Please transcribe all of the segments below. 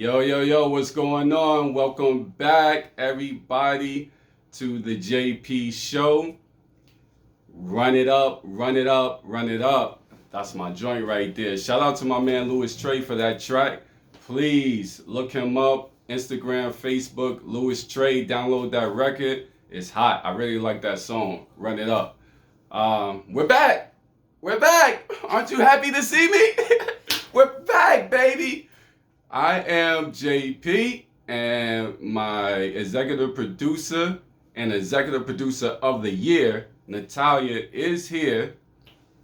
Yo, what's going on? Welcome back, everybody, to the JP show. Run it up, run it up, run it up. That's my joint right there. Shout out to my man Louis Trey for that track. Please look him up. Instagram, Facebook, Louis Trey. Download that record. It's hot. I really like that song. Run it up. We're back. We're back. Aren't you happy to see me? We're back, baby. I am JP, and my executive producer and executive producer of the year, Natalia, is here.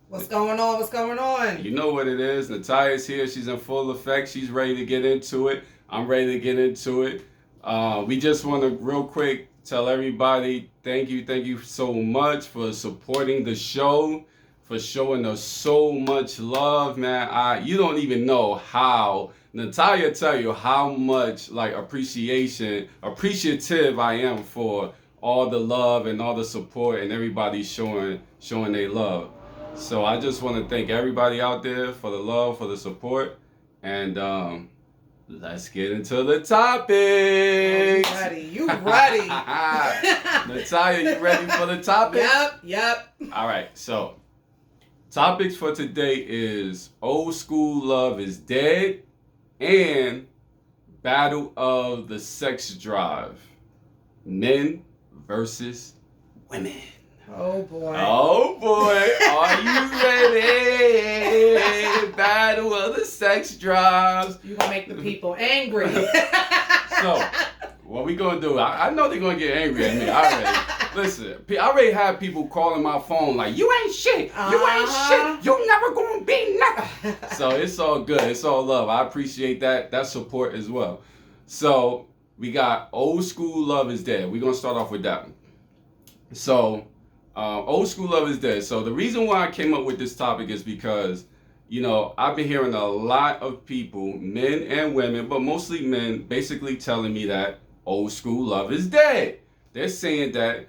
What's going on? What's going on? You know what it is. Natalia's here. She's in full effect. She's ready to get into it. I'm ready to get into it. We just want to real quick tell everybody thank you so much for supporting the show, for showing us so much love, man. You don't even know how. Natalia tell you how much appreciative I am for all the love and all the support and everybody showing their love. So I just want to thank everybody out there for the love, for the support, and let's get into the topic. You ready? Natalia, you ready for the topic? Yep. All right, so topics for today is old school love is dead and battle of the sex drive. Men versus women. Oh boy, are you ready? Battle of the sex drives. You gonna make the people angry. So, what we gonna do? I know they're gonna get angry at me already. Listen, I already have people calling my phone like, you ain't shit. You ain't shit. You never gonna be nothing. So it's all good. It's all love. I appreciate that support as well. So we got old school love is dead. We're gonna start off with that one. So old school love is dead. So the reason why I came up with this topic is because, I've been hearing a lot of people, men and women, but mostly men, basically telling me that old school love is dead. They're saying that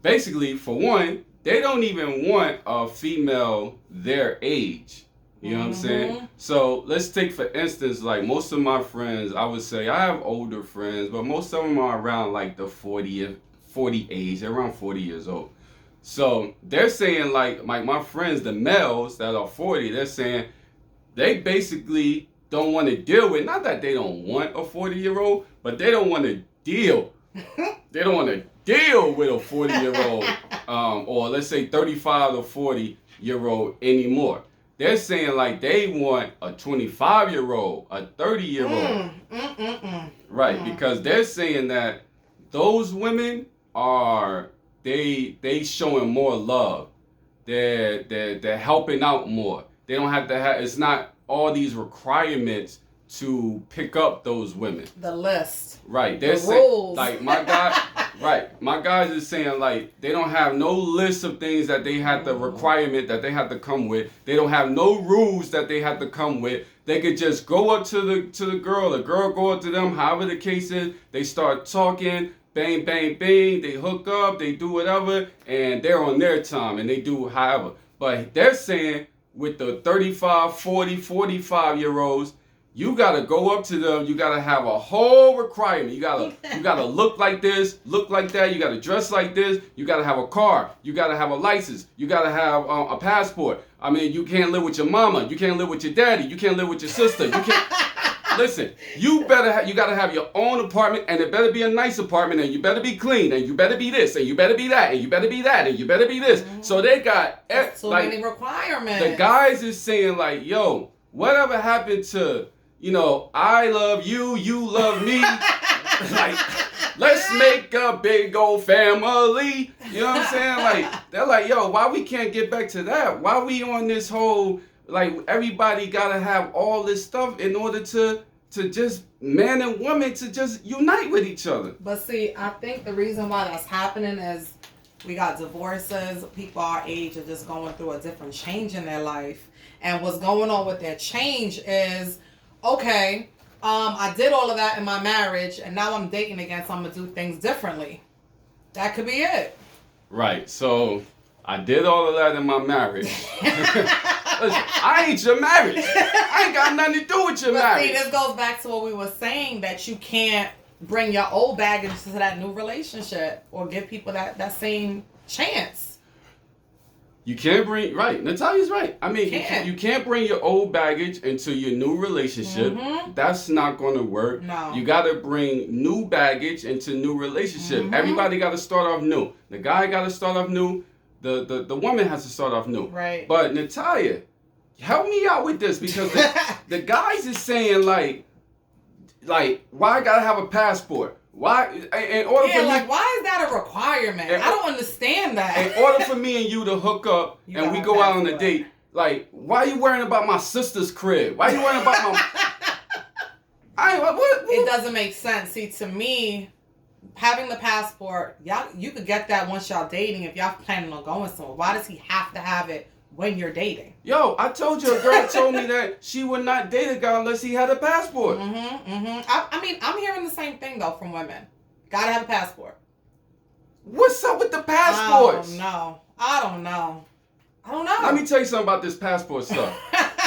basically, for one, they don't even want a female their age. You know what I'm saying? So let's take, for instance, like most of my friends, I would say I have older friends, but most of them are around like the 40 age, they're around 40 years old. So they're saying like my friends, the males that are 40, they're saying they basically don't want to deal with, not that they don't want a 40-year-old, but they don't want to deal. They don't want to deal with a 40-year-old or let's say 35 to 40-year-old anymore. They're saying like they want a 25-year-old, a 30-year-old. Right, because they're saying that those women are they showing more love. They're helping out more. They don't have to have, it's not all these requirements to pick up those women. The list. Right. They're saying, rules. Like my guy, right. My guys is saying like they don't have no list of things that they have the requirement that they have to come with. They don't have no rules that they have to come with. They could just go up to the girl go up to them, however the case is. They start talking, bang, bang, bang. They hook up, they do whatever, and they're on their time and they do however. But they're saying with the 35, 40, 45-year-olds, you gotta go up to them. You gotta have a whole requirement. You gotta look like this, look like that. You gotta dress like this. You gotta have a car. You gotta have a license. You gotta have a passport. I mean, you can't live with your mama. You can't live with your daddy. You can't live with your sister. You can't. Listen, you gotta have your own apartment, and it better be a nice apartment, and you better be clean, and you better be this, and you better be that, and you better be that, and you better be this. So they got so many requirements. The guys is saying like, yo, whatever happened to, I love you, you love me. Like, let's make a big old family. You know what I'm saying? Like, they're like, yo, why we can't get back to that? Why we on this whole, like, everybody gotta have all this stuff in order to just man and woman to just unite with each other. But see, I think the reason why that's happening is we got divorces. People our age are just going through a different change in their life. And what's going on with their change is, okay, I did all of that in my marriage, and now I'm dating again, so I'm going to do things differently. That could be it. Right. So I did all of that in my marriage. Listen, I ain't your marriage. I ain't got nothing to do with your marriage. See, this goes back to what we were saying, that you can't bring your old baggage to that new relationship or give people that same chance. You can't bring, right, Natalia's right. I mean, you can't bring your old baggage into your new relationship. Mm-hmm. That's not going to work. No. You got to bring new baggage into new relationship. Mm-hmm. Everybody got to start off new. The guy got to start off new. The woman has to start off new. Right. But Natalia, help me out with this, because the guys is saying like, why I got to have a passport? Why? In order for me, why is that a requirement? I don't understand that. In order for me and you to hook up and we go out on a date, like, why are you worrying about my sister's crib? Why are you worrying about my? What? It doesn't make sense. See, to me, having the passport, you could get that once y'all dating if y'all planning on going somewhere. Why does he have to have it when you're dating? Yo, I told you, a girl told me that she would not date a guy unless he had a passport. I mean, I'm hearing the same thing, though, from women. Gotta have a passport. What's up with the passports? I don't know. Let me tell you something about this passport stuff.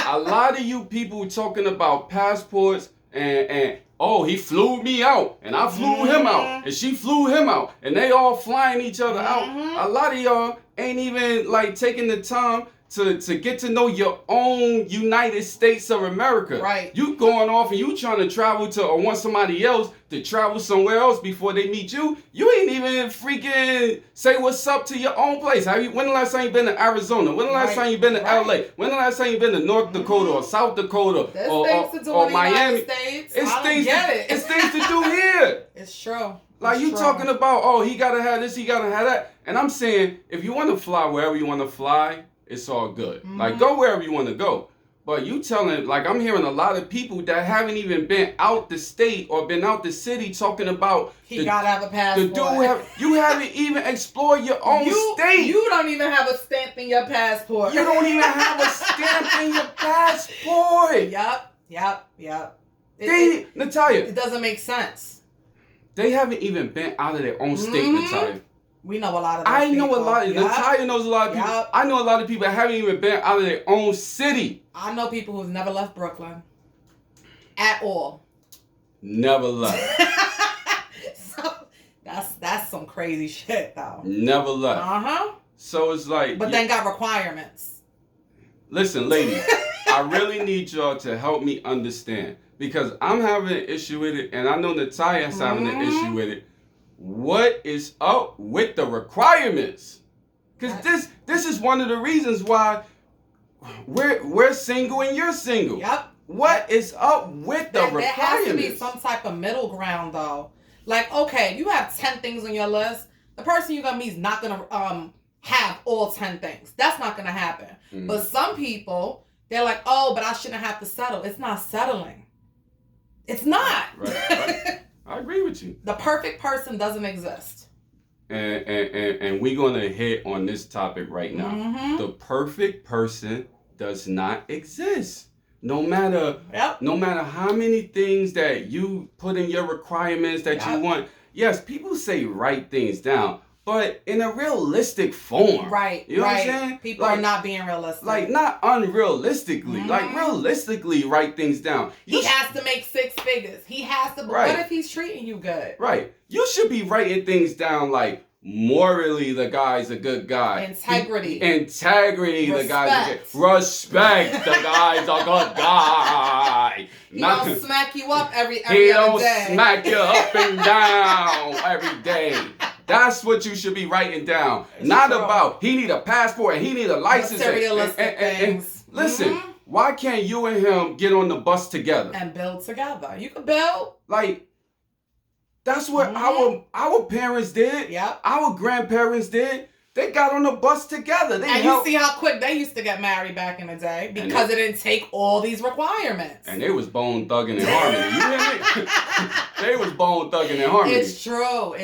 A lot of you people talking about passports and oh, he flew me out, and I flew him out, and she flew him out, and they all flying each other out. A lot of y'all ain't even like taking the time to get to know your own United States of America. Right. You going off and you trying to travel to or want somebody else to travel somewhere else before they meet you. You ain't even freaking say what's up to your own place. When the last time you been to Arizona? When the last time you been to LA? When the last time you been to North Dakota or South Dakota or Miami? It's things to do here. It's true. Like you talking about, oh, he gotta have this, he gotta have that. And I'm saying, if you want to fly wherever you want to fly, it's all good. Like, go wherever you want to go. But you telling, like, I'm hearing a lot of people that haven't even been out the state or been out the city talking about he gotta have a passport. You haven't even explored your own state. You don't even have a stamp in your passport. You don't even have a stamp in your passport. Yep. Natalia. It doesn't make sense. They haven't even been out of their own state, Natalia. We know a lot of those people. Natalia knows a lot of people. I know a lot of people that haven't even been out of their own city. I know people who've never left Brooklyn. At all. Never left. So, that's some crazy shit, though. Never left. So it's like... But then got requirements. Listen, ladies, I really need y'all to help me understand. Because I'm having an issue with it, and I know Natalia's having an issue with it. What is up with the requirements? Because this is one of the reasons why we're single and you're single. Yep. What is up with the requirements? There has to be some type of middle ground, though. Like, okay, you have 10 things on your list. The person you're gonna meet is not gonna have all 10 things. That's not gonna happen. But some people, they're like, oh, but I shouldn't have to settle. It's not settling. It's not. Right. I agree with you. The perfect person doesn't exist. And we're going to hit on this topic right now. The perfect person does not exist. No matter how many things that you put in your requirements that you want. Yes, people say write things down, but in a realistic form. Right. You know what I'm saying? People are not being realistic. Like, not unrealistically. Like, realistically write things down. He has to make 6 figures. He has to. But what if he's treating you good? Right. You should be writing things down like, morally, the guy's a good guy. Integrity. The guy's a good. Respect, the guy's a good guy. He don't smack you up every other day. He don't smack you up and down every day. That's what you should be writing down. Not about he need a passport and he need a license. Materialistic things. Listen, why can't you and him get on the bus together? And build together. You can build. Like, that's what our parents did. Yep. Our grandparents did. They got on the bus together. You see how quick they used to get married back in the day because it didn't take all these requirements. And they was bone thugging in harmony. You hear me? They was bone thugging in harmony. It's true.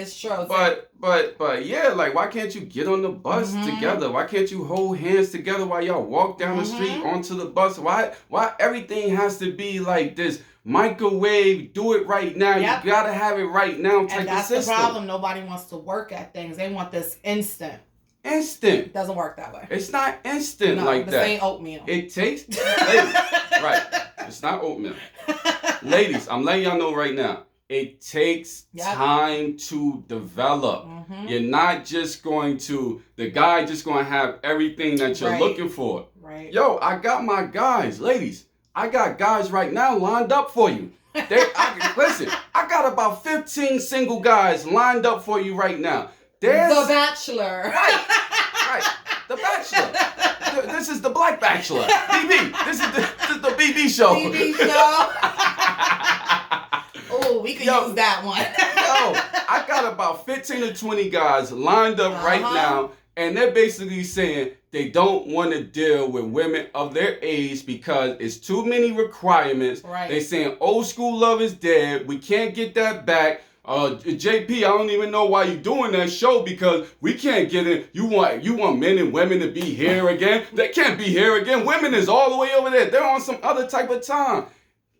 But yeah, like, why can't you get on the bus together? Why can't you hold hands together while y'all walk down the street onto the bus? Why everything has to be like this? Microwave, do it right now. You gotta have it right now type of system. And that's the problem. Nobody wants to work at things. They want this instant. instant. Doesn't work that way. It's not instant like that. This ain't oatmeal. It takes, ladies, right. It's not oatmeal. Ladies, I'm letting y'all know right now. It takes time to develop. You're not just going to, the guy just going to have everything that you're looking for. Right. Yo, I got my guys. Ladies, I got guys right now lined up for you. Listen, I got about 15 single guys lined up for you right now. The Bachelor. Right. The Bachelor. This is the Black Bachelor. BB. This is the BB show. BB show. Oh, we could use that one. I got about 15 to 20 guys lined up right now, and they're basically saying they don't want to deal with women of their age because it's too many requirements. Right. They're saying old school love is dead. We can't get that back. JP, I don't even know why you're doing that show because we can't get in. You want men and women to be here again? They can't be here again. Women is all the way over there. They're on some other type of time.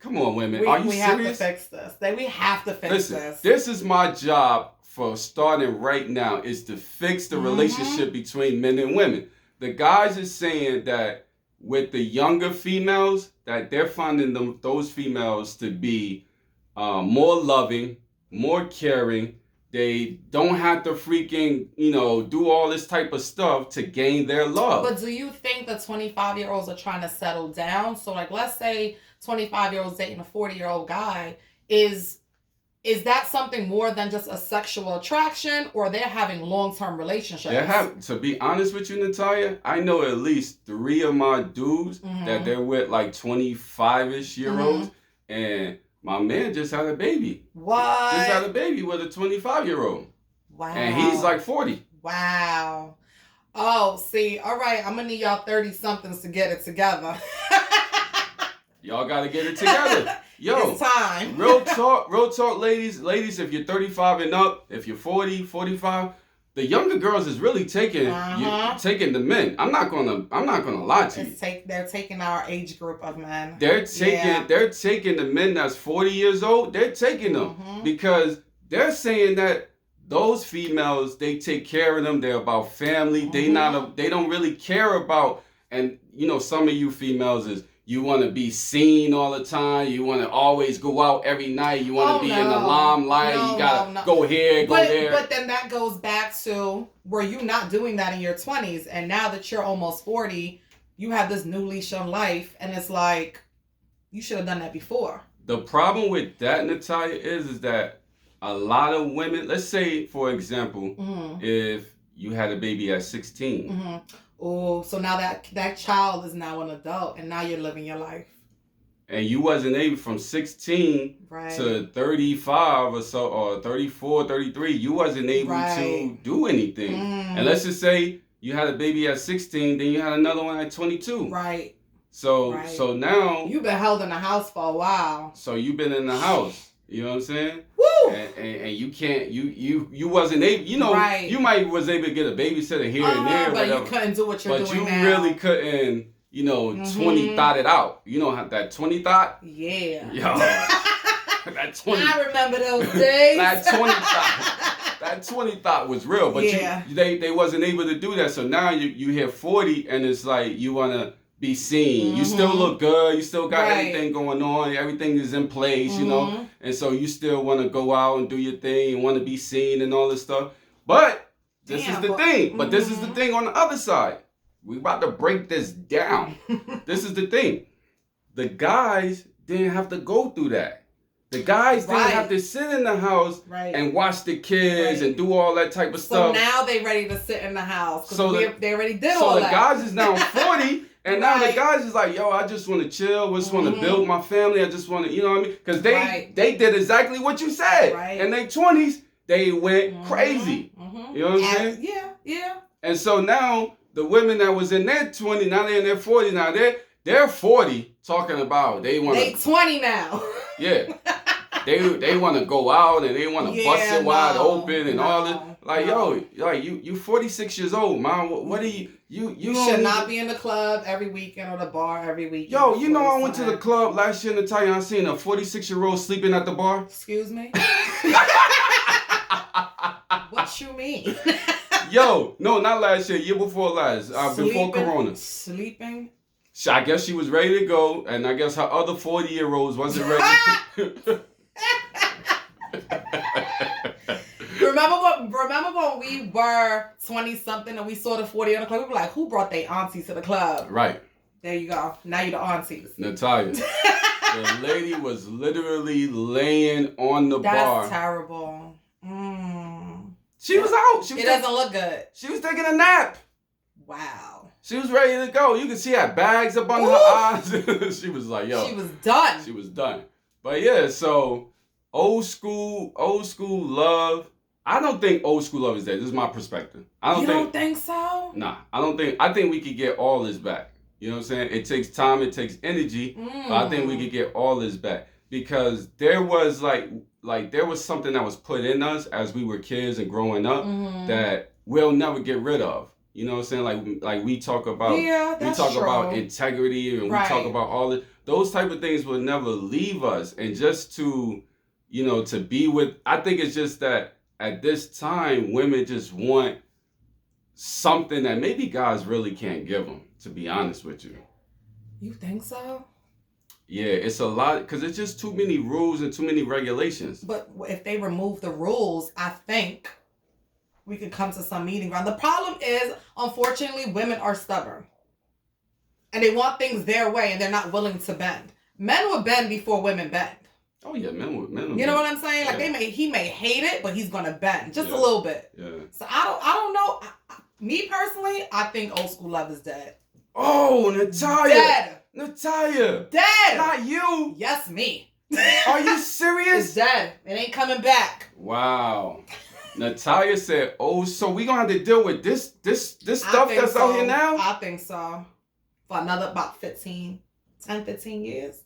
Come on, women. Are you serious? We have to fix this. We have to fix this. This is my job for starting right now is to fix the relationship between men and women. The guys is saying that with the younger females, that they're finding those females to be more loving, more caring. They don't have to freaking, do all this type of stuff to gain their love. But do you think the 25-year-olds are trying to settle down? So, like, let's say 25-year-olds dating a 40-year-old guy. Is that something more than just a sexual attraction, or they're having long-term relationships? To be honest with you, Natalia, I know at least 3 of my dudes that they're with like 25-ish year olds, and my man just had a baby. What? Just had a baby with a 25-year-old. Wow. And he's like 40. Wow. Oh, see, all right, I'm going to need y'all 30-somethings to get it together. Y'all got to get it together. Yo, it's time. real talk, ladies. Ladies, if you're 35 and up, if you're 40, 45, the younger girls is really taking the men. I'm not gonna lie to you. They're taking our age group of men. They're taking the men that's 40 years old. They're taking them because they're saying that those females, they take care of them. They're about family. They don't really care about, and some of you females is, you want to be seen all the time. You want to always go out every night. You want to be in the limelight. You got to go here, go there. But then that goes back to were you not doing that in your 20s? And now that you're almost 40, you have this new leash on life. And it's like, you should have done that before. The problem with that, Natalia, is that a lot of women, let's say, for example, if you had a baby at 16. Oh, so now that child is now an adult, and now you're living your life. And you wasn't able from 16 to 35 or so, or 34, 33, you wasn't able to do anything. And let's just say you had a baby at 16, then you had another one at 22. Right. So now you've been held in the house for a while. So you've been in the house. You know what I'm saying? Woo! And you can't, you wasn't able, you might was able to get a babysitter here and there, but you couldn't do what you're doing now. But you really couldn't, 20 thought it out. You know how that 20 thought? Yeah. Yo, that 20. I remember those days. That 20 thought was real, but they wasn't able to do that. So now you hit 40 and it's like you want to be seen. You still look good. You still got everything going on. Everything is in place, And so you still want to go out and do your thing and want to be seen and all this stuff. But this is the thing. But this is the thing on the other side. We about to break this down. This is the thing. The guys didn't have to go through that. The guys didn't have to sit in the house and watch the kids and do all that type of stuff. So now they ready to sit in the house. So they already did all that. So the guys is now 40. And now the guys is like, yo, I just want to chill. I just want to build my family. I just want to, you know what I mean? Because they did exactly what you said. Right. In their 20s, they went crazy. You know what I'm saying? Yeah. And so now the women that was in their 20s, now they're in their 40s. Now they're 40 talking about they want to. They 20 now. Yeah. They want to go out and they want to bust it wide open and all this. Like, yo, like you 46 years old, man. What are you? You should not be in the club every weekend or the bar every weekend. Yo, I went to the club last year in Natalia. I seen a 46-year-old sleeping at the bar. Excuse me? What you mean? Yo, no, not last year. Year before last. Before Corona. Sleeping. I guess she was ready to go, and I guess her other 40-year-olds wasn't ready. Remember when we were 20-something and we saw the 40 on the club? We were like, who brought their aunties to the club? Right. There you go. Now you're the aunties. Natalia. The lady was literally laying on the bar. That's terrible. She was out. It doesn't look good. She was taking a nap. Wow. She was ready to go. You could see her bags up under her eyes. She was like, yo. She was done. She was done. But yeah, so old school love. I don't think old school love is dead. This is my perspective. You don't think so? Nah, I think we could get all this back. You know what I'm saying? It takes time, it takes energy, but I think we could get all this back. Because there was like there was something that was put in us as we were kids and growing up that we'll never get rid of. You know what I'm saying? Like we talk about about integrity and we talk about all this. Those type of things will never leave us. And just to, to be with, I think it's just that at this time, women just want something that maybe guys really can't give them, to be honest with you. You think so? Yeah, it's a lot, because it's just too many rules and too many regulations. But if they remove the rules, I think we could come to some meeting ground. The problem is, unfortunately, women are stubborn. And they want things their way, and they're not willing to bend. Men will bend before women bend. Oh yeah, men will. You know what I'm saying? Like he may hate it, but he's gonna bend just a little bit. Yeah. So I don't know. Me personally, I think old school love is dead. Oh, Natalia. Dead. Natalia. Dead. Not you. Yes, me. Are you serious? It's dead. It ain't coming back. Wow. Natalia said, "Oh, so we gonna have to deal with this stuff that's out here now?" I think so. For another about 10, 15 years,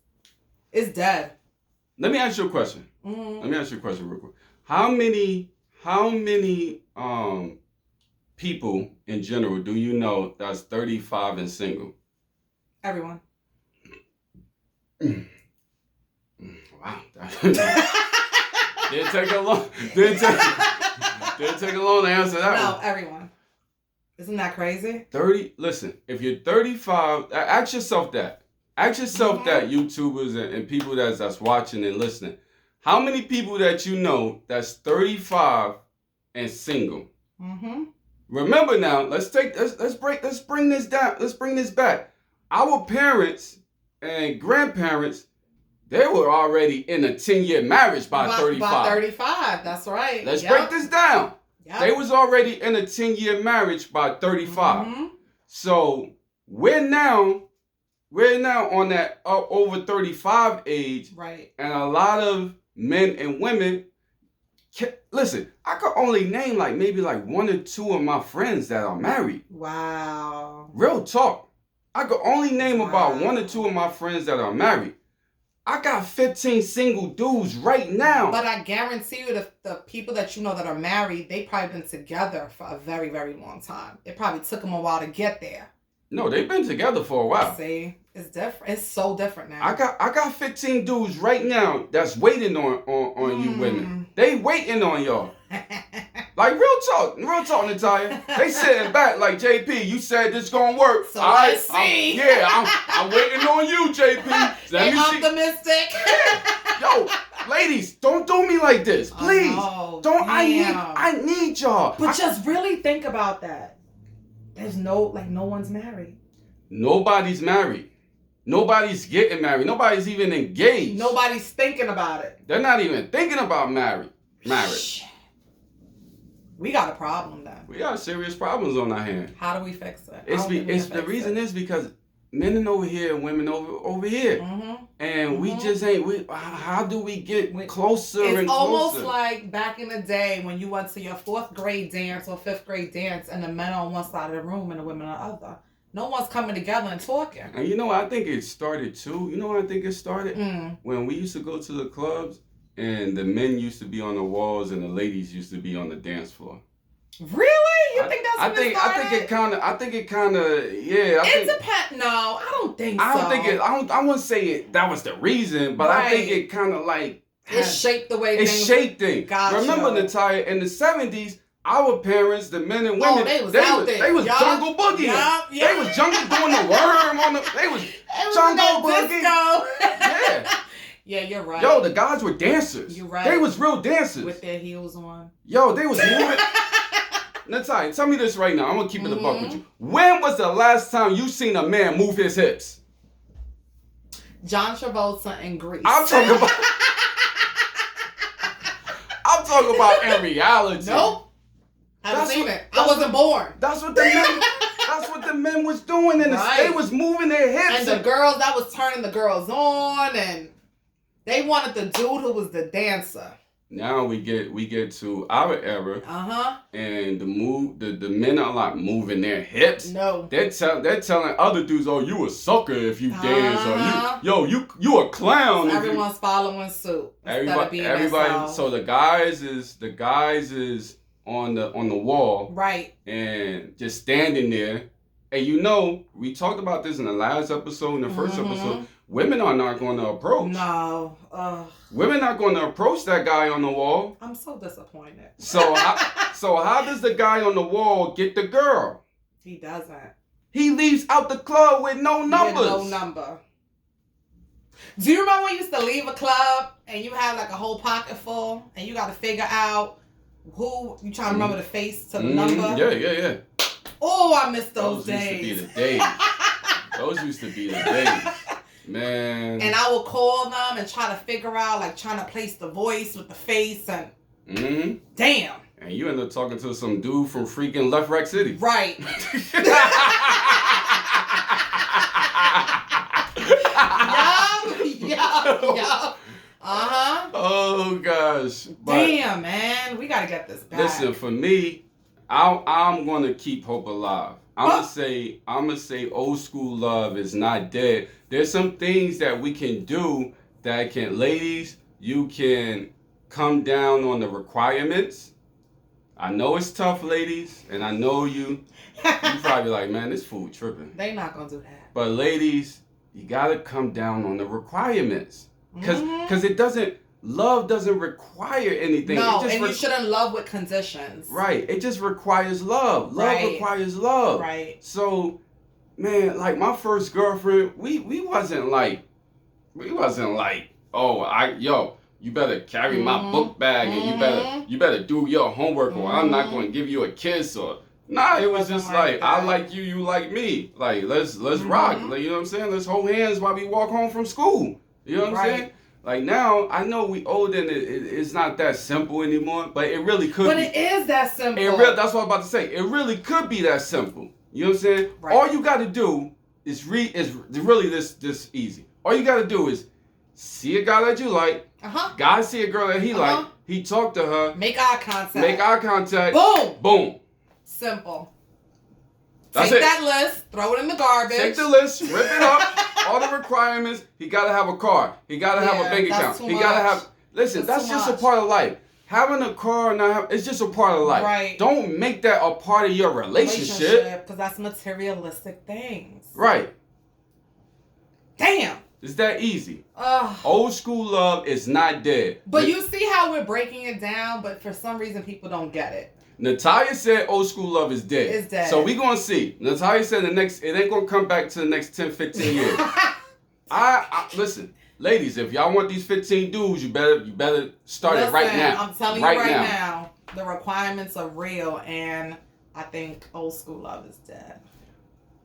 it's dead. Let me ask you a question. Let me ask you a question real quick. How many people in general do you know that's 35 and single? Everyone. Wow. Didn't take a long to answer that one. No, everyone. Isn't that crazy? Listen, if you're 35, ask yourself that. Ask yourself that, YouTubers and people that's watching and listening. How many people that you know that's 35 and single? Remember now, let's bring this down. Let's bring this back. Our parents and grandparents, they were already in a 10-year marriage by 35. By 35, that's right. Let's break this down. Yep. They was already in a 10-year marriage by 35. So we're now on that over 35 age. Right. And a lot of men and women, listen, I could only name maybe one or two of my friends that are married. Wow. Real talk. I could only name about one or two of my friends that are married. I got 15 single dudes right now. But I guarantee you the people that you know that are married, they probably been together for a very, very long time. It probably took them a while to get there. No, they've been together for a while. See, it's different. It's so different now. I got 15 dudes right now that's waiting on you women. They waiting on y'all. Like real talk, Natalia. They sitting back like, JP, you said this gonna work. So let's see. I'm waiting on you, JP. They optimistic. Yo, ladies, don't do me like this, please. I need y'all. But just really think about that. There's no one's married. Nobody's married. Nobody's getting married. Nobody's even engaged. Nobody's thinking about it. They're not even thinking about marriage. We got a problem then. We got serious problems on our hands. How do we fix it? The reason is because men are over here and women over here. And we just ain't, how do we get closer and closer? It's almost like back in the day when you went to your 4th grade dance or 5th grade dance and the men on one side of the room and the women on the other. No one's coming together and talking. And I think it started too. When we used to go to the clubs and the men used to be on the walls and the ladies used to be on the dance floor. Really? You think that's when it started? I think it kind of, It depends. No, I don't think so. I wouldn't say that was the reason, but I think it kind of it shaped the way things. It shaped things. Gotcha. Remember, Natalia, in the 70s, Our parents, the men and women, they was out there. They was jungle boogieing. They was jungle doing the worm on the. They was jungle boogieing. Yeah. Yeah, you're right. Yo, the guys were dancers. You're right. They was real dancers. With their heels on. Yo, they was moving. Natalia, tell me this right now. I'm gonna keep it a buck with you. When was the last time you seen a man move his hips? John Travolta in Grease. I'm talking about in reality. Nope. Haven't seen it. I wasn't born. That's what the men was doing, and they was moving their hips. And the girls, that was turning the girls on, and they wanted the dude who was the dancer. Now we get to our era, and the men are like moving their hips. No, they're telling other dudes, "Oh, you a sucker if you dance," or you a clown. So everyone's following suit. Everybody. So the guys is on the wall, right, and just standing there. And we talked about this in the last episode, in the first episode. Women are not going to approach. No. Women are going to approach that guy on the wall. I'm so disappointed. So how does the guy on the wall get the girl? He doesn't. He leaves out the club with no numbers. With no number. Do you remember when you used to leave a club and you had like a whole pocket full and you got to figure out who you trying to remember the face to the number? Yeah. Oh, I miss those days. Used to be the days. Those used to be the days. Man. And I would call them and try to figure out, like, trying to place the voice with the face and... Damn. And you end up talking to some dude from freaking Left Rack City. Right. Yup. Oh, gosh. Damn, man. We got to get this back. Listen, for me, I'm going to keep hope alive. I'm gonna say old school love is not dead. There's some things that we can do that can, ladies, you can come down on the requirements. I know it's tough, ladies, and I know you probably like, man, this fool tripping. They not gonna do that. But ladies, you gotta come down on the requirements. Cause love doesn't require anything. No, and you shouldn't love with conditions. Right. It just requires love. Love requires love. Right. So, man, like my first girlfriend, we wasn't like, oh, you better carry my book bag and you better do your homework or I'm not going to give you a kiss or it was just like I like you, you like me. Like let's rock. Like, you know what I'm saying? Let's hold hands while we walk home from school. You know what I'm saying? Like now, I know we older and it's not that simple anymore, but it really could be. But it is that simple. That's what I'm about to say. It really could be that simple. You know what I'm saying? Right. All you got to do is really this easy. All you got to do is see a guy that you like. Guy see a girl that he like. He talk to her. Make eye contact. Boom. Simple. That's Take that list, throw it in the garbage. Take the list, rip it up. All the requirements. He gotta have a car. He gotta have a bank account. He gotta have. Listen, that's just a part of life. Having a car and it's just a part of life. Right. Don't make that a part of your relationship. Because that's materialistic things. Right. Damn. It's that easy. Old school love is not dead. But you see how we're breaking it down, but for some reason people don't get it. Natalia said old school love is dead. It's dead. So we gonna see. Natalia said it ain't gonna come back to the next 10, 15 years. I listen, ladies, if y'all want these 15 dudes, you better start it right now. I'm telling you right now, the requirements are real, and I think old school love is dead.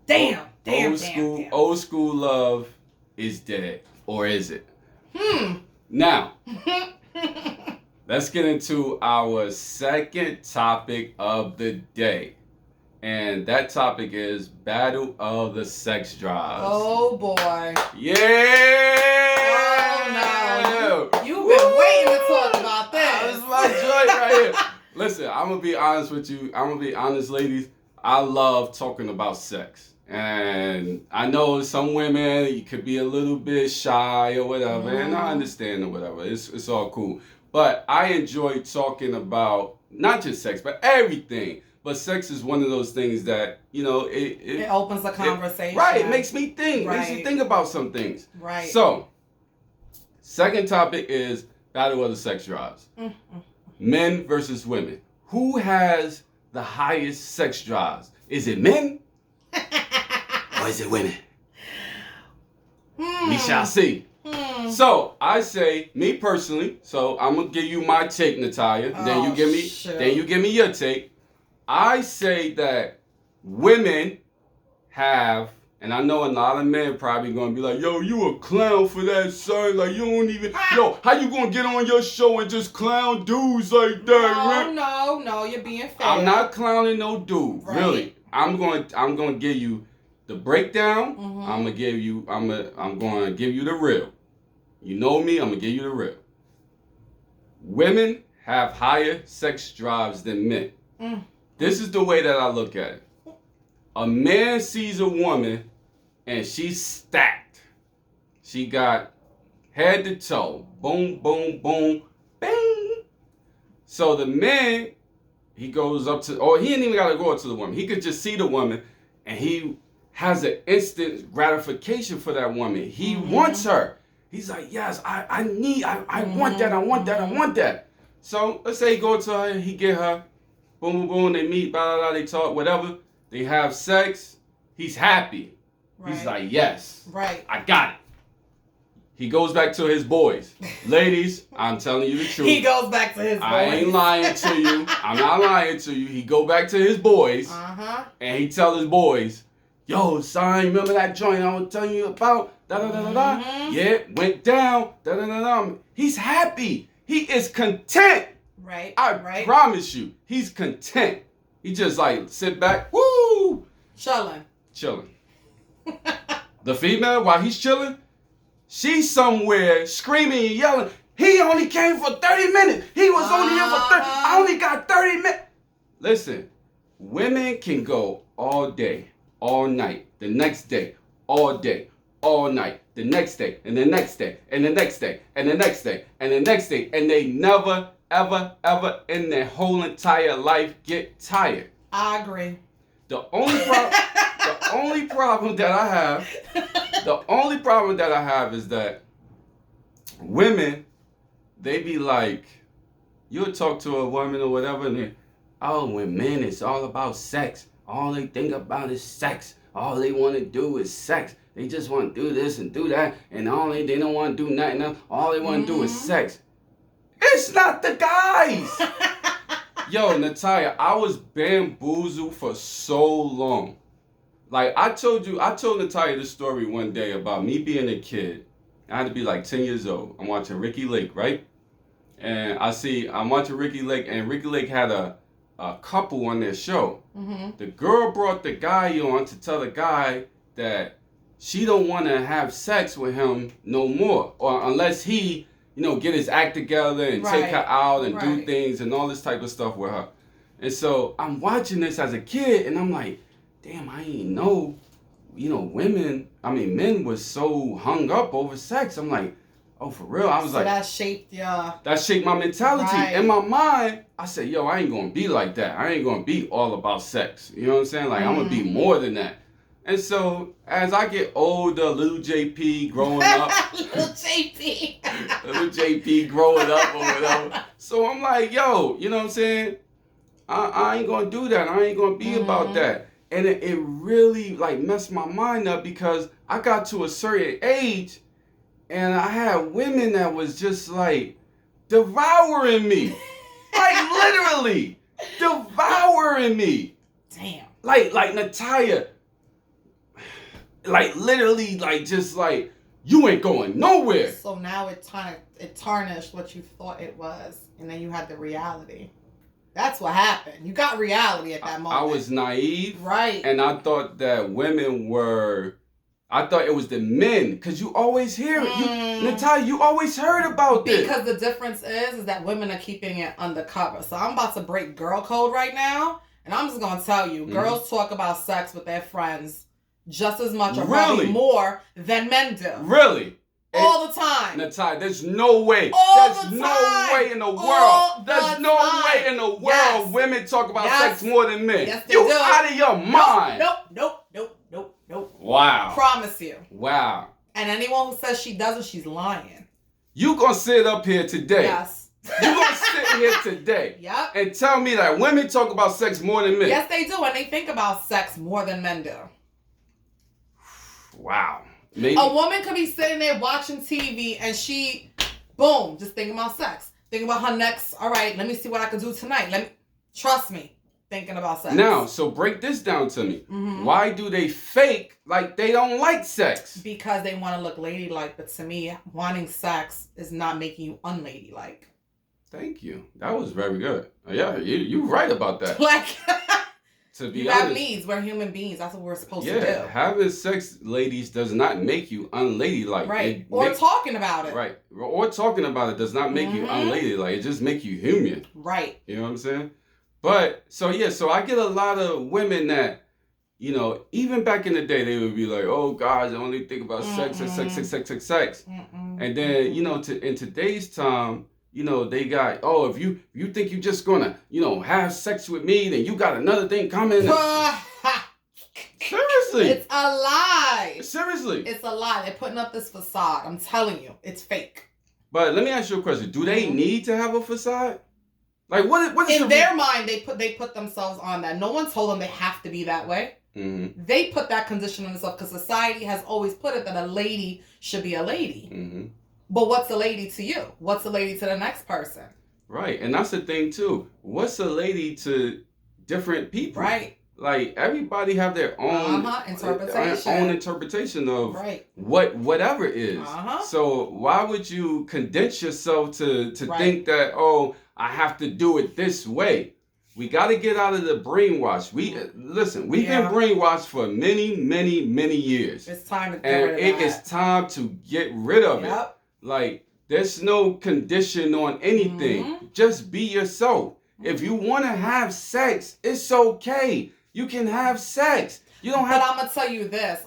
Damn. Old school love is dead, or is it? Now. Let's get into our second topic of the day. And that topic is Battle of the Sex Drives. Oh, boy. Yeah! Oh, no. You've been waiting to talk about this. This is my joint right here. Listen, I'm going to be honest with you. I'm going to be honest, ladies. I love talking about sex. And I know some women, you could be a little bit shy or whatever. And I understand or whatever. It's all cool. But I enjoy talking about not just sex, but everything. But sex is one of those things that, it opens the conversation. It makes me think. Makes you think about some things. Right. So, second topic is Battle of the Sex Drives. Men versus women. who has the highest sex drives? Is it men or is it women? We shall see. So I say, me personally. So I'm gonna give you my take, Natalia. Then you give me your take. I say that women have, and I know a lot of men probably gonna be like, yo, you a clown for that, son. Like, you don't even, yo, how you gonna get on your show and just clown dudes like that? No, you're being fair. I'm not clowning no dude, really. I'm gonna give you the breakdown. I'm gonna give you the real. You know me, I'm gonna give you the real. Women have higher sex drives than men. This is the way that I look at it. A man sees a woman and she's stacked. She got head to toe. Boom, boom, boom, bang. So the man, he goes up to, or he ain't even got to go up to the woman. He could just see the woman and he has an instant gratification for that woman. He wants her. He's like, yes, I want that, I want that. So let's say he go to her, he get her, boom, boom, boom, they meet, blah, blah, blah, they talk, whatever. They have sex. He's happy. He's like, yes, I got it. He goes back to his boys. Ladies, I'm telling you the truth. He goes back to his boys. I ain't lying to you. I'm not lying to you. He go back to his boys. And he tell his boys, yo, son, remember that joint I was telling you about? Da-da-da-da-da. Yeah, went down. Da-da-da-da. He's happy. He is content. I promise you. He's content. He just like sit back, woo! Chilling. The female, while he's chilling, she's somewhere screaming and yelling, he only came for 30 minutes. He was only here for 30. I only got 30 minutes. Listen, women can go all day, all night, the next day, all day, all night, the next day, and the next day, and the next day, and the next day, and the next day, and they never, ever, ever in their whole entire life get tired. I agree. The only problem that I have is that women, they be like, you'll talk to a woman or whatever, and they, oh, when men, it's all about sex. All they think about is sex. All they want to do is sex. They just want to do this and do that, and they don't want to do nothing else. All they want to do is sex. It's not the guys. Yo, Natalia, I was bamboozled for so long. Like, I told Natalia this story one day about me being a kid. I had to be like 10 years old. I'm watching Ricky Lake, right? And I'm watching Ricky Lake, and Ricky Lake had a couple on their show. The girl brought the guy on to tell the guy that she don't want to have sex with him no more, or unless he, get his act together and take her out and do things and all this type of stuff with her. And so I'm watching this as a kid, and I'm like, damn, I ain't know, men was so hung up over sex. I'm like, oh, for real? I was like, that shaped my mentality. In my mind, I said, yo, I ain't gonna be like that. I ain't gonna be all about sex. You know what I'm saying? Like, I'm gonna be more than that. And so, as I get older, little JP growing up. Little JP growing up or whatever. So I'm like, yo, you know what I'm saying? I ain't gonna do that. I ain't gonna be about that. And it really, like, messed my mind up because I got to a certain age and I had women that was just, like, devouring me. Like, literally devouring me. Damn. Like Natalia. Like, literally, like, just like, you ain't going nowhere. So now it tarnished what you thought it was, and then you had the reality. That's what happened. You got reality at that moment. I was naive. Right. And I thought that women I thought it was the men, because you always hear it. Natalia, you always heard about this. Because the difference is that women are keeping it undercover. So I'm about to break girl code right now, and I'm just going to tell you, girls talk about sex with their friends just as much or probably more than men do. Really? All the time. Natalia, there's no way. There's no way in the world. There's no way in the world women talk about sex more than men. Yes, they do. Out of your mind. Nope. Wow. Promise you. Wow. And anyone who says she doesn't, she's lying. You gonna sit up here today You gonna sit here today Yep. and tell me that women talk about sex more than men? Yes, they do, and they think about sex more than men do. Wow. Maybe. A woman could be sitting there watching TV and she, boom, just thinking about sex. Thinking about her next, all right, let me see what I can do tonight. Trust me, thinking about sex. Now, so break this down to me. Mm-hmm. Why do they fake like they don't like sex? Because they want to look ladylike, but to me, wanting sex is not making you unladylike. Thank you. That was very good. Yeah, you're right about that. Like, to be you honest, have needs. We're human beings. That's what we're supposed to do. Yeah, having sex, ladies, does not make you unladylike. Right. Or talking about it. Right. Or talking about it does not make you unladylike. It just makes you human. Right. You know what I'm saying? But, so I get a lot of women that, you know, even back in the day, they would be like, oh, guys, I only think about sex and sex. And then, you know, in today's time, you know, they got, oh, if you think you're just gonna, you know, have sex with me, then you got another thing coming. Seriously. It's a lie. Seriously. It's a lie. They're putting up this facade. I'm telling you, it's fake. But let me ask you a question. Do they need to have a facade? Like, what is in their mind, they put themselves on that. No one told them they have to be that way. Mm-hmm. They put that condition on themselves because society has always put it that a lady should be a lady. Mm-hmm. But what's a lady to you? What's a lady to the next person? Right. And that's the thing, too. What's a lady to different people? Right. Like, everybody have their own interpretation of whatever it is. So why would you condense yourself to think that, oh, I have to do it this way? We got to get out of the brainwash. We've been brainwashed for many, many, many years. It's time to get rid of it is time to get rid of it. Like, there's no condition on anything. Mm-hmm. Just be yourself. Mm-hmm. If you want to have sex, it's okay. You can have sex. You don't have. But I'm gonna tell you this: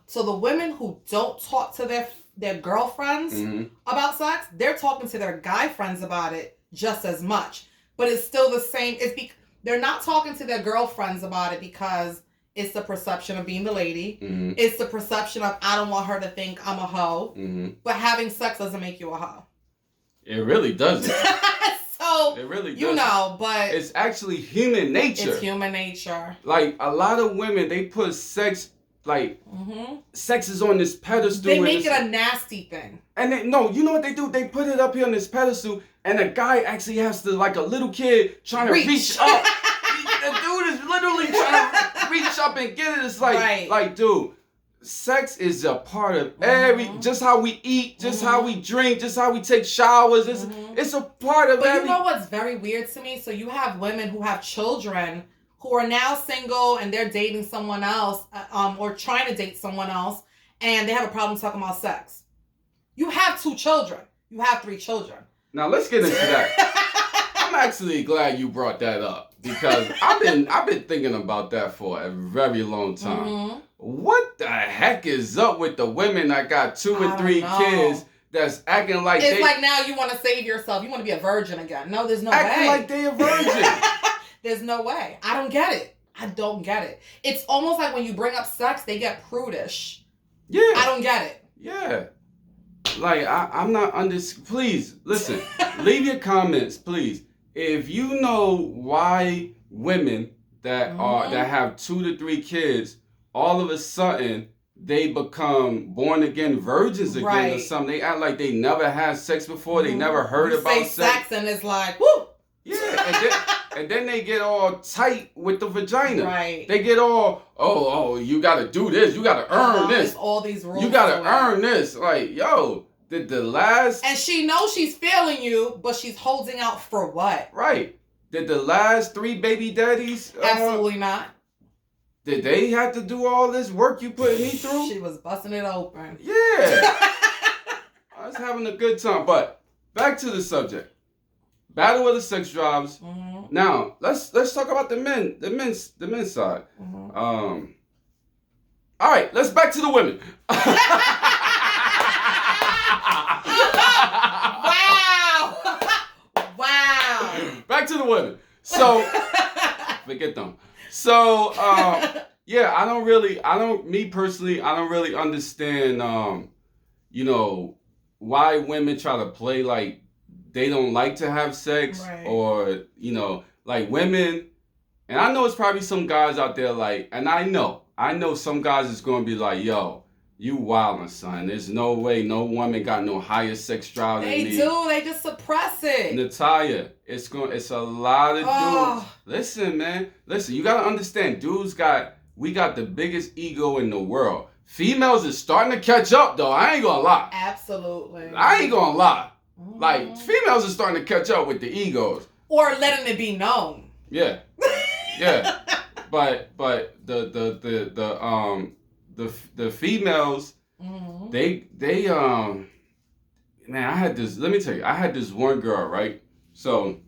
so the women who don't talk to their girlfriends about sex, they're talking to their guy friends about it just as much. But it's still the same. They're not talking to their girlfriends about it because it's the perception of being the lady. Mm-hmm. It's the perception of I don't want her to think I'm a hoe. Mm-hmm. But having sex doesn't make you a hoe. It really doesn't. So it really doesn't. You know, but it's actually human nature. It's human nature. Like a lot of women, they put sex sex is on this pedestal. They make it a nasty thing. And you know what they do? They put it up here on this pedestal, and the guy actually has to, like a little kid, trying to reach up. The dude is literally trying to reach up and get it. It's like, dude, sex is a part of just how we eat, just how we drink, just how we take showers. It's a part of you know what's very weird to me? So you have women who have children who are now single and they're dating someone else or trying to date someone else, and they have a problem talking about sex. You have 2 children. You have 3 children. Now let's get into that. I'm actually glad you brought that up because I've been thinking about that for a very long time. Mm-hmm. What the heck is up with the women that got 2 and 3 kids that's acting like it's like now you want to save yourself. You want to be a virgin again. No, there's no way. Acting like they a virgin. There's no way. I don't get it. I don't get it. It's almost like when you bring up sex, they get prudish. Yeah. I don't get it. Yeah. Like, I'm not please, listen, leave your comments, please. If you know why women that have 2 to 3 kids, all of a sudden, they become born again virgins again or something. They act like they never had sex before. They never heard about sex. And it's like, woo! Yeah, and then they get all tight with the vagina. Right. They get all, you got to do this. You got to earn this. All these rules. You got to earn this. Like, yo, did the last... And she knows she's failing you, but she's holding out for what? Right. Did the last 3 baby daddies... Absolutely not. Did they have to do all this work you put me through? She was busting it open. Yeah. I was having a good time. But back to the subject. Battle of the sex drives. Mm-hmm. Now, let's talk about the men's side. Mm-hmm. All right, let's back to the women. Wow. Back to the women. So, forget them. So, I don't really understand, why women try to play like they don't like to have sex, Right. or like women. And I know it's probably some guys out there like, and I know some guys is gonna be like, yo, you wildin', son. There's no way no woman got no higher sex drive than me. They do. They just suppress it. Natalia, it's a lot of dudes. Listen, man. Listen, you gotta understand, we got the biggest ego in the world. Females is starting to catch up though. I ain't gonna lie. Absolutely. I ain't gonna lie. Like, females are starting to catch up with the egos. Or letting it be known. Yeah. Yeah. But the females, they man, let me tell you, I had this one girl, right? So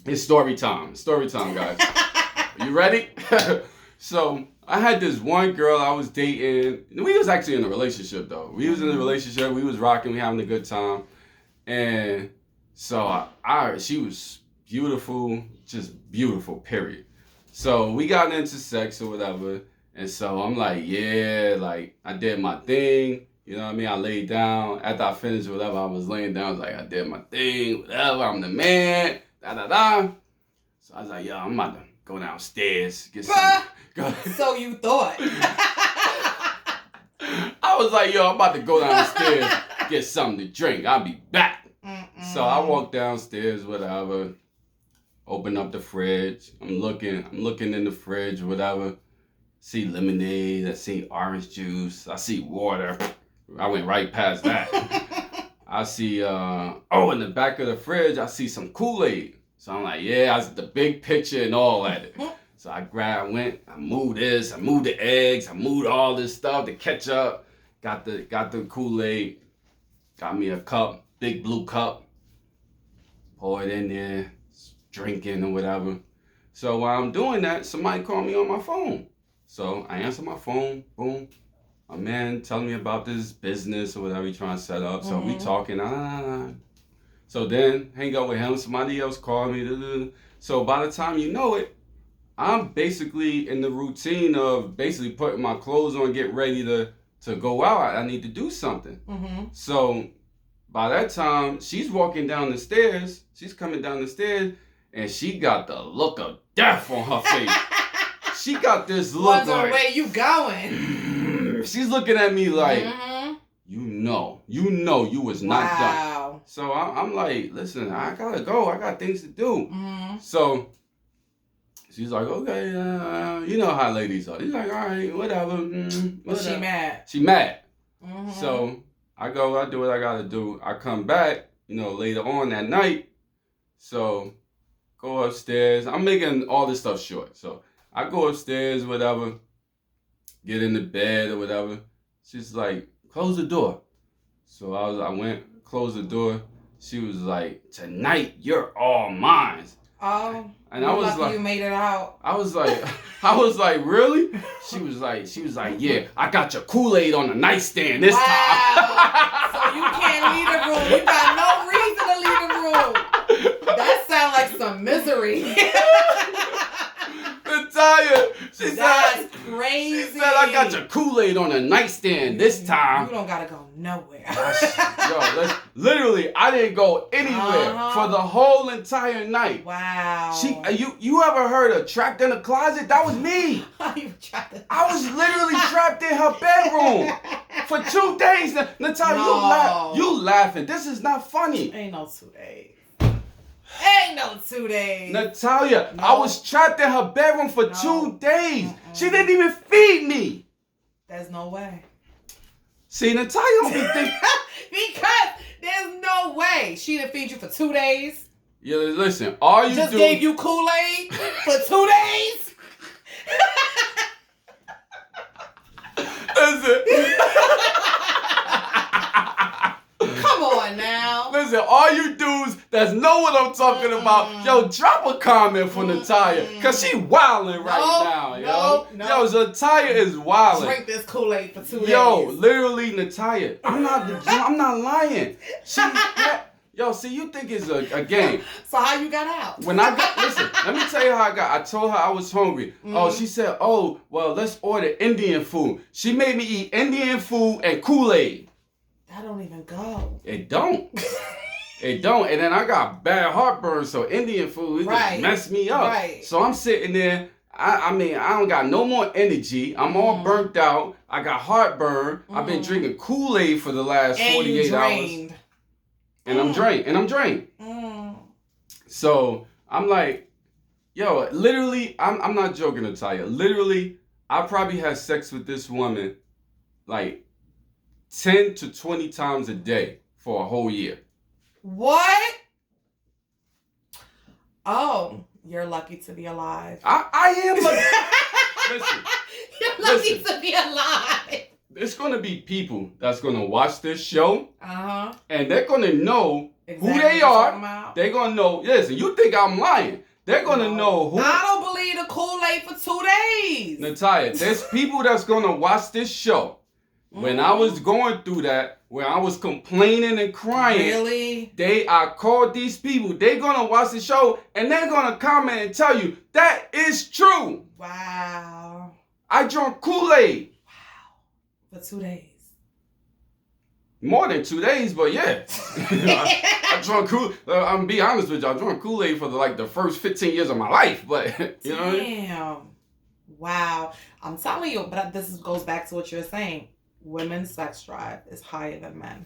it's story time, guys. You ready? So I had this one girl I was dating. We was actually in a relationship though. We was in a relationship, we was rocking, we having a good time. And so she was beautiful, just beautiful, period. So we got into sex or whatever. And so I'm like, yeah, like I did my thing. You know what I mean? I laid down. After I finished whatever, I was laying down. I was like, I did my thing, whatever. I'm the man. Da. So I was like, yo, I'm about to go downstairs, get something. So you thought. I was like, yo, I'm about to go downstairs, get something to drink. I'll be back. So I walked downstairs, whatever. Open up the fridge. I'm looking in the fridge, whatever. See lemonade. I see orange juice. I see water. I went right past that. I see, in the back of the fridge, I see some Kool-Aid. So I'm like, yeah, I see the big picture and all that. So I moved this, I moved the eggs, I moved all this stuff, the ketchup, got the Kool-Aid, got me a cup, big blue cup, pour it in there, drinking or whatever. So while I'm doing that, somebody called me on my phone. So I answer my phone, boom. A man telling me about this business or whatever he's trying to set up. So we talking, So then hang out with him, somebody else called me. So by the time you know it, I'm basically in the routine of basically putting my clothes on, get ready to go out. I need to do something. So by that time, she's walking down the stairs. She's coming down the stairs, and she got the look of death on her face. She got this look like, where you going? She's looking at me like, you know you was not done. So I'm like, listen, I gotta go. I got things to do. So she's like, okay, you know how ladies are. She's like, all right, whatever. Was she mad? She mad. So I go, I do what I gotta do. I come back, later on that night. So go upstairs. I'm making all this stuff short. So I go upstairs, whatever, get in the bed or whatever. She's like, close the door. So I went, closed the door. She was like, tonight you're all mine. Oh, and I was like, you made it out. I was like, really? She was like, yeah, I got your Kool-Aid on the nightstand this time. So you can't leave the room. You got no reason to leave the room. That sounds like some misery. Natalia, That's crazy. She said, I got your Kool-Aid on the nightstand this time. You don't gotta go nowhere. Literally, I didn't go anywhere for the whole entire night. Wow. You ever heard of trapped in a closet? That was me. I was literally trapped in her bedroom for 2 days. Natalia, you laughing. This is not funny. Ain't no 2 days. Ain't no 2 days. Natalia, no. I was trapped in her bedroom for 2 days. She didn't even feed me. There's no way. See, Natalia don't be thinking. Because there's no way she didn't feed you for 2 days. Yeah, listen, all you just gave you Kool-Aid for 2 days? Listen. Come on now. Listen, all you dudes that know what I'm talking about, yo, drop a comment for Natalia, because she wilding right now, yo. Yo, Natalia is wilding. Drink this Kool-Aid for 2 days. Yo, literally, Natalia, I'm not lying. Yo, see, you think it's a game. So how you got out? Listen, let me tell you how I got. I told her I was hungry. Oh, she said, oh, well, let's order Indian food. She made me eat Indian food and Kool-Aid. That don't even go. It don't. It don't. And then I got bad heartburn, so Indian food, it just messed me up. Right. So I'm sitting there. I mean, I don't got no more energy. I'm all burnt out. I got heartburn. I've been drinking Kool-Aid for the last 48 hours. And I'm drained. So I'm like, yo, literally, I'm not joking, Natalia. Literally, I probably had sex with this woman like 10 to 20 times a day for a whole year. What? Oh, you're lucky to be alive. I am lucky. Listen. You're lucky to be alive. There's going to be people that's going to watch this show. Uh-huh. And they're going to know who they are. They're going to know. Listen, you think I'm lying. They're going to know who. I don't believe the Kool-Aid for 2 days. Natalia, there's people that's going to watch this show. When I was going through that, when I was complaining and crying, really? I called these people. They're going to watch the show and they're going to comment and tell you that is true. Wow. I drank Kool-Aid. Wow. For 2 days. More than 2 days, but yeah. I drank Kool-Aid. I'm going to be honest with you. I drank Kool-Aid for the first 15 years of my life, but you know what I mean? Damn. Wow. I'm telling you, but this goes back to what you're saying. Women's sex drive is higher than men.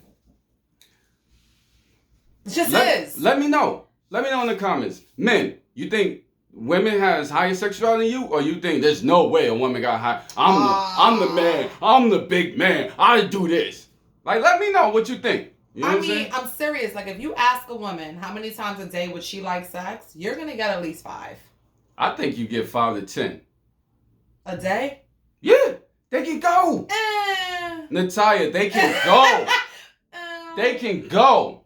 It just is. Let me know. Let me know in the comments. Men, you think women has higher sex drive than you, or you think there's no way a woman got high? I'm the man. I'm the big man. I do this. Let me know what you think. You know what I'm saying? I'm serious. If you ask a woman how many times a day would she like sex, you're gonna get at least 5. I think you get 5 to 10 a day. Yeah, they can go. Natalia, they can go. They can go.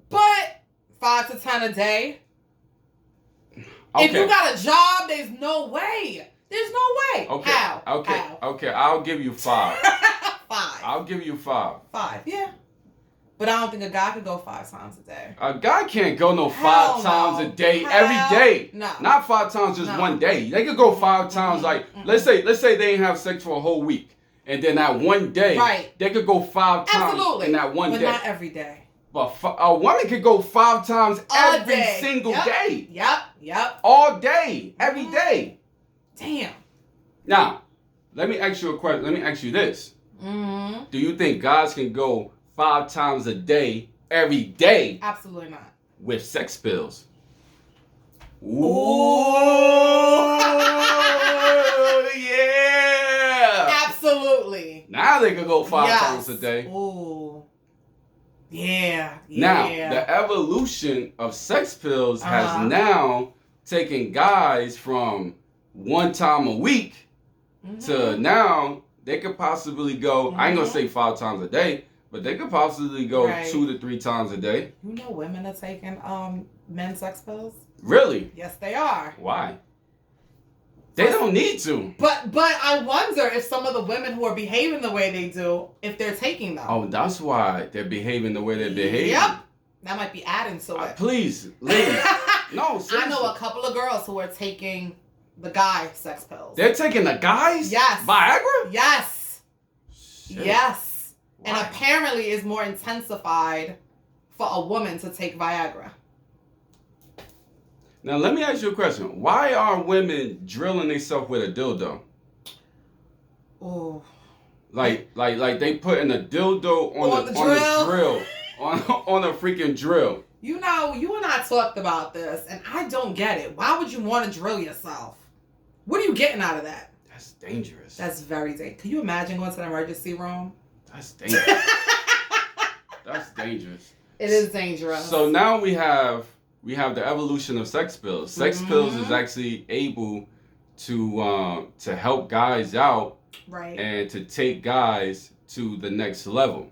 But 5 to 10 a day. Okay. If you got a job, there's no way. There's no way. Okay. How? Okay. How? Okay. I'll give you 5. 5. I'll give you 5. 5. Yeah. But I don't think a guy could go 5 times a day. A guy can't go no 5 times a day every day. No. Not 5 times just one day. They could go 5 times. Let's say they ain't have sex for a whole week, and then that one day, they could go 5 times in that one day. But not every day. But a woman could go 5 times every single day. Yep. All day, every day. Damn. Now, let me ask you a question. Let me ask you this. Mm-hmm. Do you think guys can go 5 times a day, every day? Absolutely not. With sex pills. Ooh. Yeah. Absolutely. Now they can go 5 times a day. Ooh. Yeah. Now, the evolution of sex pills has now taken guys from 1 time a week to now they could possibly go, I ain't gonna say 5 times a day, but they could possibly go 2 to 3 times a day. You know women are taking men's sex pills? Really? Yes, they are. Why? They don't need to. But I wonder if some of the women who are behaving the way they do, if they're taking them. Oh, that's why they're behaving the way they're behaving. Yep. That might be adding to it. Please, ladies. No, seriously. I know a couple of girls who are taking the guy sex pills. They're taking the guys? Yes. Viagra? Yes. Shit. Yes. Why? And apparently is more intensified for a woman to take Viagra. Now, let me ask you a question. Why are women drilling themselves with a dildo? Ooh. Like they putting a dildo on the drill. on a freaking drill. You know, you and I talked about this, and I don't get it. Why would you want to drill yourself? What are you getting out of that? That's dangerous. That's very dangerous. Can you imagine going to the emergency room? That's dangerous. That's dangerous. It is dangerous. So now we have the evolution of sex pills. Sex pills is actually able to help guys out, right, and to take guys to the next level.